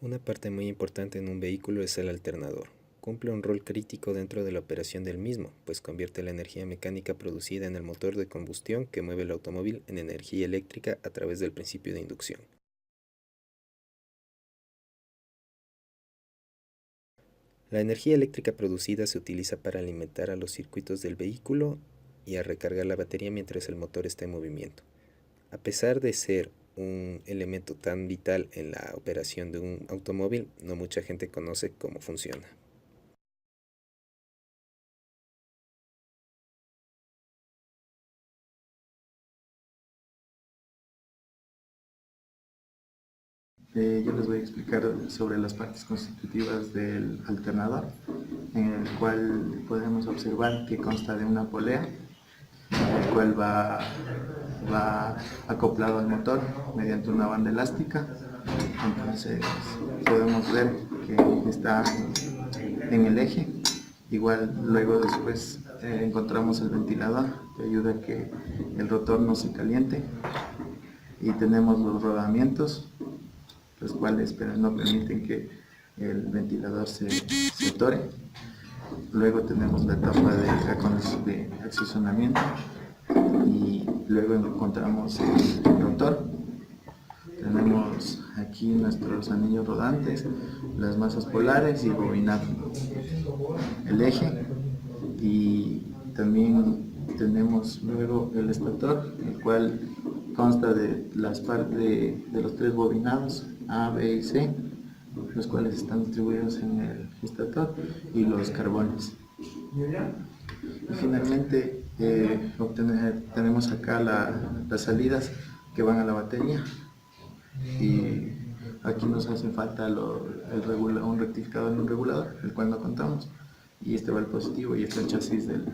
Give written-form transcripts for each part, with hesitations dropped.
Una parte muy importante en un vehículo es el alternador. Cumple un rol crítico dentro de la operación del mismo, pues convierte la energía mecánica producida en el motor de combustión que mueve el automóvil en energía eléctrica a través del principio de inducción. La energía eléctrica producida se utiliza para alimentar a los circuitos del vehículo y a recargar la batería mientras el motor está en movimiento. A pesar de ser un elemento tan vital en la operación de un automóvil, no mucha gente conoce cómo funciona. Yo les voy a explicar sobre las partes constitutivas del alternador, en el cual podemos observar que consta de una polea, el cual va acoplado al motor mediante una banda elástica. Entonces podemos ver que está en el eje. Igual luego después encontramos el ventilador que ayuda a que el rotor no se caliente, y tenemos los rodamientos, los cuales pero no permiten que el ventilador se tore. Luego tenemos la etapa de accionamiento, y luego encontramos el rotor. Tenemos aquí nuestros anillos rodantes, las masas polares y el bobinado, el eje, y también tenemos luego el estator, el cual consta de las partes de los tres bobinados A, B y C, los cuales están distribuidos en el estator, y los carbones. Y finalmente tenemos acá las salidas que van a la batería, y aquí nos hace falta un rectificador y un regulador, el cual no contamos, y este va al positivo y este el chasis del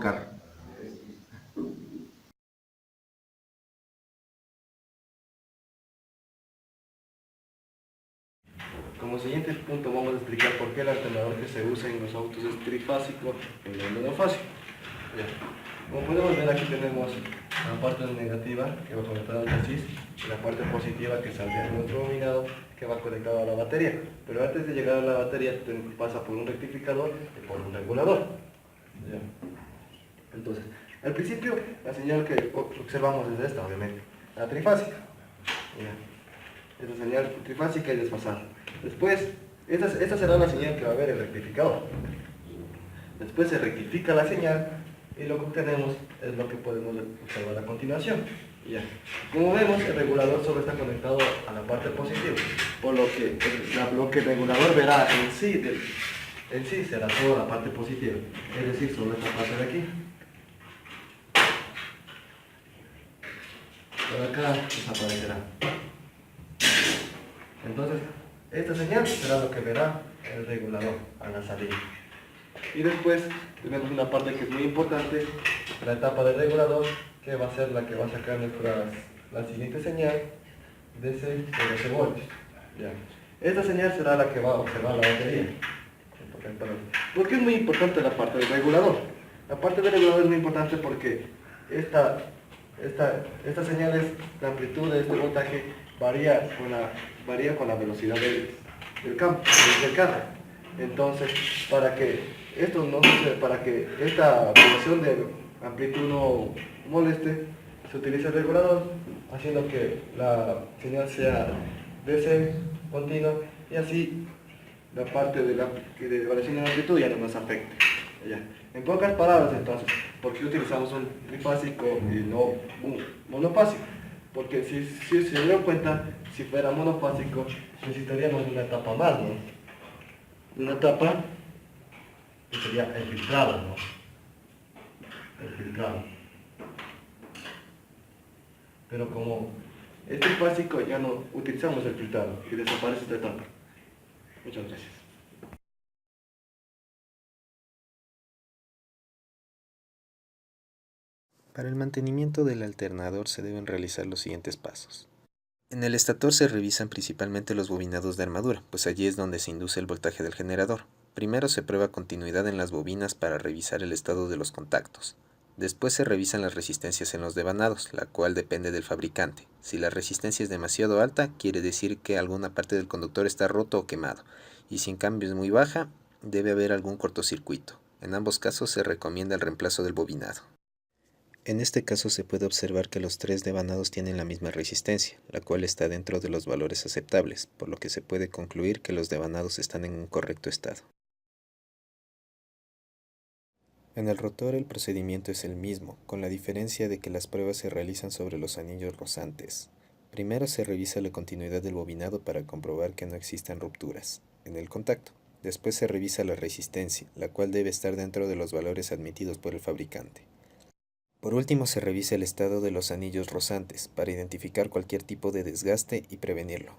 carro. Como siguiente punto vamos a explicar por qué el alternador que se usa en los autos es trifásico y no monofásico. Como podemos ver, aquí tenemos la parte negativa que va conectada al chasis y la parte positiva que saldría de nuestro bobinado que va conectado a la batería. Pero antes de llegar a la batería pasa por un rectificador y por un regulador. Entonces, al principio la señal que observamos es esta, obviamente, la trifásica. Esta señal trifásica y desfasada. Después, esta será la señal que va a ver el rectificador. Después se rectifica la señal y lo que obtenemos es lo que podemos observar a continuación. Como vemos, el regulador solo está conectado a la parte positiva, por lo que lo que el regulador verá en sí será toda la parte positiva, es decir, solo esta parte de aquí. Por acá desaparecerá. Entonces, esta señal será lo que verá el regulador a la salida. Y después tenemos una parte que es muy importante, la etapa del regulador, que va a ser la que va a sacar la siguiente señal de 12 voltios. Esta señal será la que va a observar la batería. ¿Por qué es muy importante la parte del regulador? La parte del regulador es muy importante porque estas señales, la amplitud de este voltaje varía con la velocidad del carro. Entonces, para que esta variación de amplitud no moleste, se utiliza el regulador, haciendo que la señal sea DC continua, y así la parte de variación de amplitud ya no nos afecte. En pocas palabras, entonces, ¿por qué utilizamos un trifásico y no un monofásico? Porque si se dieron cuenta, si fuera monofásico, necesitaríamos una etapa más, ¿no? Una etapa que sería el filtrado, ¿no? El filtrado. Pero como es trifásico, ya no utilizamos el filtrado y desaparece esta etapa. Muchas gracias. Para el mantenimiento del alternador se deben realizar los siguientes pasos. En el estator se revisan principalmente los bobinados de armadura, pues allí es donde se induce el voltaje del generador. Primero se prueba continuidad en las bobinas para revisar el estado de los contactos. Después se revisan las resistencias en los devanados, la cual depende del fabricante. Si la resistencia es demasiado alta, quiere decir que alguna parte del conductor está roto o quemado, y si en cambio es muy baja, debe haber algún cortocircuito. En ambos casos se recomienda el reemplazo del bobinado. En este caso se puede observar que los tres devanados tienen la misma resistencia, la cual está dentro de los valores aceptables, por lo que se puede concluir que los devanados están en un correcto estado. En el rotor el procedimiento es el mismo, con la diferencia de que las pruebas se realizan sobre los anillos rozantes. Primero se revisa la continuidad del bobinado para comprobar que no existan rupturas en el contacto. Después se revisa la resistencia, la cual debe estar dentro de los valores admitidos por el fabricante. Por último se revisa el estado de los anillos rozantes para identificar cualquier tipo de desgaste y prevenirlo.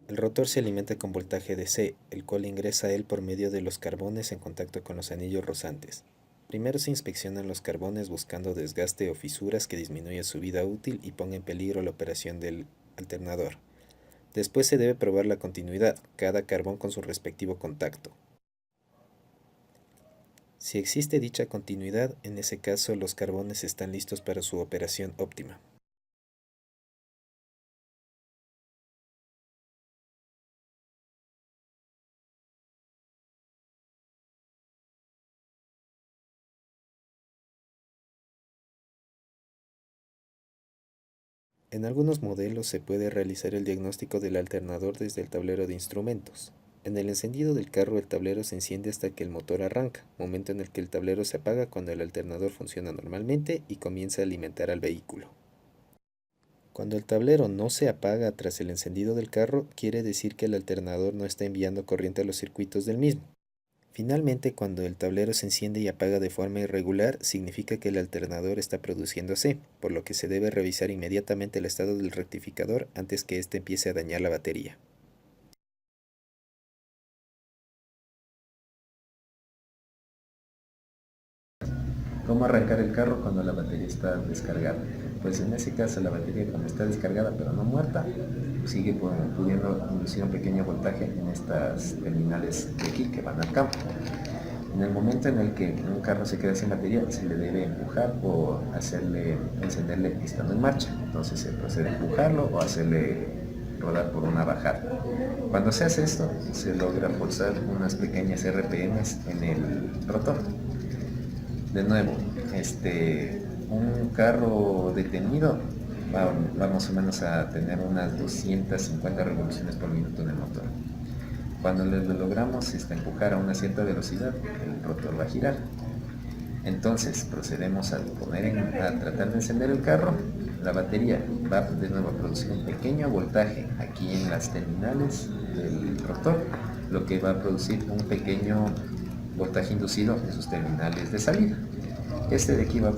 El rotor se alimenta con voltaje DC, el cual ingresa a él por medio de los carbones en contacto con los anillos rozantes. Primero se inspeccionan los carbones buscando desgaste o fisuras que disminuyan su vida útil y pongan en peligro la operación del alternador. Después se debe probar la continuidad, cada carbón con su respectivo contacto. Si existe dicha continuidad, en ese caso los carbones están listos para su operación óptima. En algunos modelos se puede realizar el diagnóstico del alternador desde el tablero de instrumentos. En el encendido del carro el tablero se enciende hasta que el motor arranca, momento en el que el tablero se apaga cuando el alternador funciona normalmente y comienza a alimentar al vehículo. Cuando el tablero no se apaga tras el encendido del carro, quiere decir que el alternador no está enviando corriente a los circuitos del mismo. Finalmente, cuando el tablero se enciende y apaga de forma irregular, significa que el alternador está produciendo C, por lo que se debe revisar inmediatamente el estado del rectificador antes que éste empiece a dañar la batería. ¿Cómo arrancar el carro cuando la batería está descargada? Pues en ese caso la batería, cuando está descargada pero no muerta, sigue pudiendo inducir un pequeño voltaje en estas terminales de aquí que van al campo. En el momento en el que un carro se queda sin batería, se le debe empujar o encenderle estando en marcha. Entonces se procede a empujarlo o hacerle rodar por una bajada. Cuando se hace esto, se logra forzar unas pequeñas RPMs en el rotor. De nuevo, un carro detenido va más o menos a tener unas 250 revoluciones por minuto en el motor. Cuando lo logramos empujar a una cierta velocidad, el rotor va a girar. Entonces procedemos a tratar de encender el carro. La batería va de nuevo a producir un pequeño voltaje aquí en las terminales del rotor, lo que va a producir un pequeño voltaje inducido en sus terminales de salida. Este de aquí va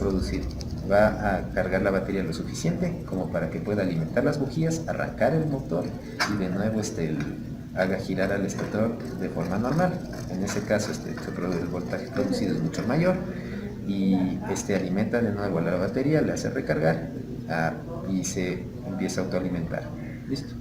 a cargar la batería lo suficiente como para que pueda alimentar las bujías, arrancar el motor y de nuevo haga girar al estator de forma normal. En ese caso el voltaje producido es mucho mayor y alimenta de nuevo a la batería, le hace recargar y se empieza a autoalimentar. ¿Listo?